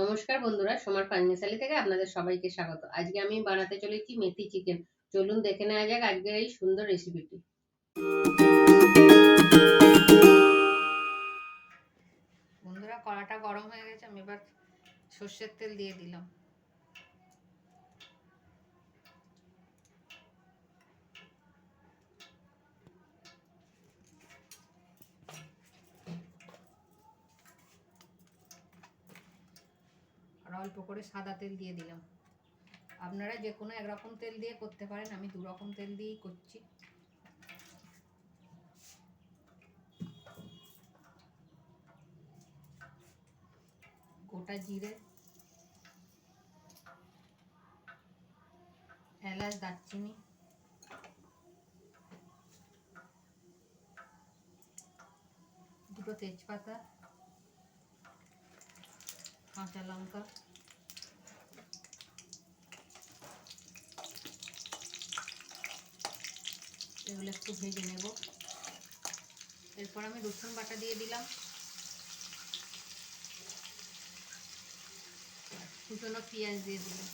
নমস্কার বন্ধুরা, সোমার পাঞ্জাশালি থেকে আপনাদের সবাইকে স্বাগত। আজকে আমি বানাতে চলেছি মেথি চিকেন। চলুন দেখে নেওয়া যাক আজকের এই সুন্দর রেসিপিটি। বন্ধুরা, কড়াটা গরম হয়ে গেছে, আমি এবার সর্ষের তেল দিয়ে দিলাম। আর অল্প করে সাদা তেল দিয়ে দিলাম। আপনারা যে কোনো একরকম তেল দিয়ে করতে পারেন, আমি দু রকম তেল দিয়েই করছি। গোটা জিরে, এলাচ, দারচিনি, দুটো তেজপাতা, কাঁচা লঙ্কা, এগুলো একটু ভেজে নেব। এরপর আমি রসুন বাটা দিয়ে দিলাম, কুচনো পেঁয়াজ দিয়ে দিলাম।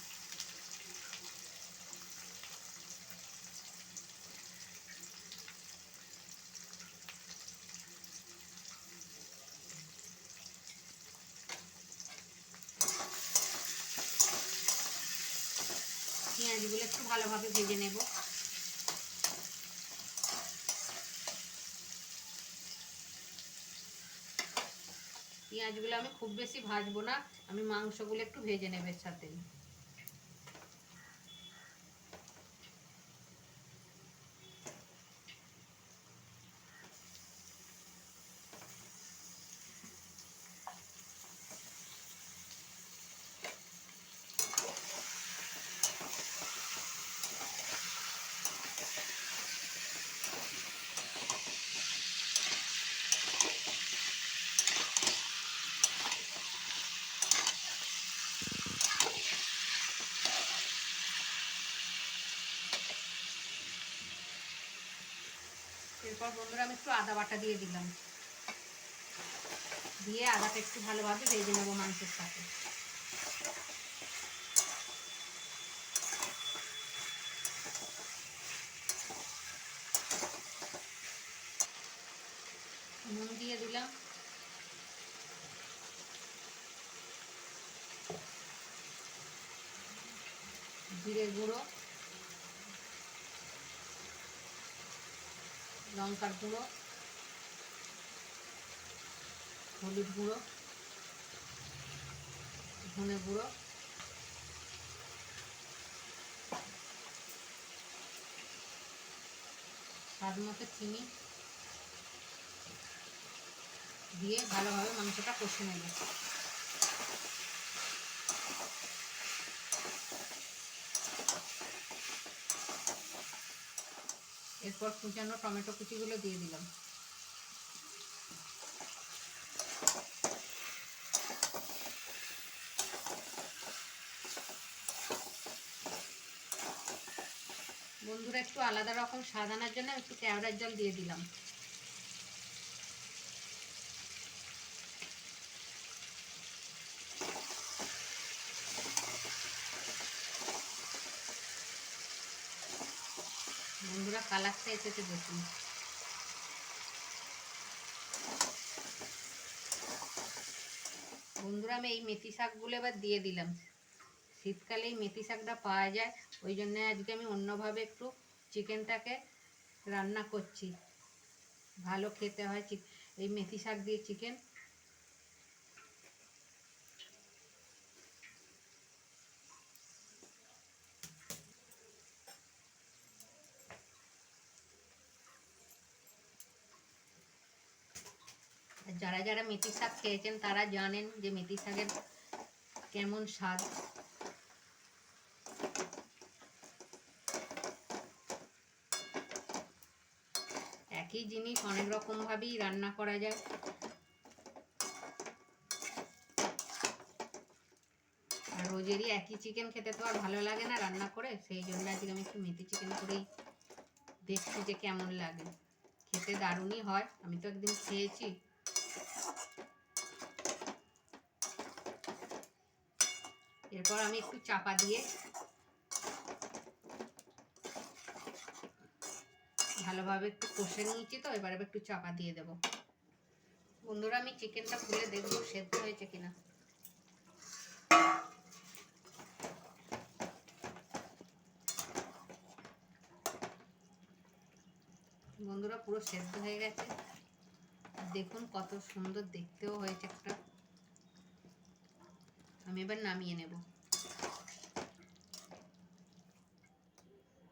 পেঁয়াজগুলো একটু ভালোভাবে ভেজে নেব। পেঁয়াজগুলো আমি খুব বেশি ভাজবো না, আমি মাংসগুলো একটু ভেজে নেব এর সাথে। এরপর বন্ধুরা আমি একটু আদা বাটা দিয়ে দিলাম, দিয়ে আদাটা একটু ভালোভাবে ভেজে নেবো মাংসের সাথে। নুন দিয়ে দিলাম, জিরে গুঁড়ো, লঙ্কার গুঁড়ো, হলুদ গুঁড়ো, ধনে গুঁড়ো, স্বাদ মতো চিনি দিয়ে ভালোভাবে মাংসটা কষে নেব। এরপর কুচানো টমেটো কুচিগুলো দিয়ে দিলাম। বন্ধুরা, একটু আলাদা রকম স্বাদ আনার জন্য একটু কেওড়ার জল দিয়ে দিলাম। বন্ধুরা, কালারটা এসেছে দেখুন। বন্ধুরা, আমি এই মেথি শাকগুলো এবার দিয়ে দিলাম। শীতকালে এই মেথি শাকটা পাওয়া যায়, ওই জন্য আজকে আমি অন্যভাবে একটু চিকেনটাকে রান্না করছি। ভালো খেতে হয় এই মেথি শাক দিয়ে চিকেন। যারা যারা মেথি শাক খেয়েছেন তারা জানেন যে মেথি শাকের কেমন স্বাদ। একই জিনিস অনেক রকম ভাবেই রান্না করা যায়। আর রোজেরই একই চিকেন খেতে তো আর ভালো লাগে না রান্না করে, সেই জন্য আজকে আমি একটু মেথি চিকেন করেই দেখছি যে কেমন লাগে। খেতে দারুণই হয়, আমি তো একদিন খেয়েছি। এরপর আমি একটু চাপা দিয়ে ভালোভাবে একটু কষে নিয়েছি, তো এবার একটু চাপা দিয়ে দেব। বন্ধুরা আমি চিকেনটা খুলে দেখবো সেদ্ধ হয়েছে কিনা। বন্ধুরা পুরো সেদ্ধ হয়ে গেছে, দেখুন কত সুন্দর দেখতেও হয়েছে একটা। আমি এবার নামিয়ে নেব।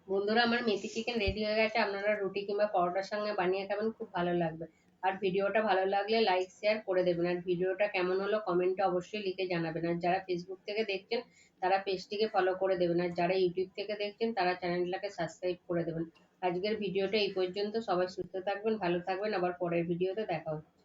বন্ধুরা আমার মেথি চিকেন রেডি হয়ে গেছে, আপনারা রুটি কিংবা পরোটার সঙ্গে বানিয়ে খাবেন, খুব ভালো লাগবে। আর ভিডিওটা ভালো লাগলে লাইক শেয়ার করে দেবেন, আর ভিডিওটা কেমন হলো কমেন্টে অবশ্যই লিখে জানাবেন। আর যারা ফেসবুক থেকে দেখছেন তারা পেজটিকে ফলো করে দেবেন, আর যারা ইউটিউব থেকে দেখছেন তারা চ্যানেলটাকে সাবস্ক্রাইব করে দেবেন। আজকের ভিডিওটা এই পর্যন্ত, সবাই সুস্থ থাকবেন, ভালো থাকবেন, আবার পরের ভিডিওতে দেখা হচ্ছে।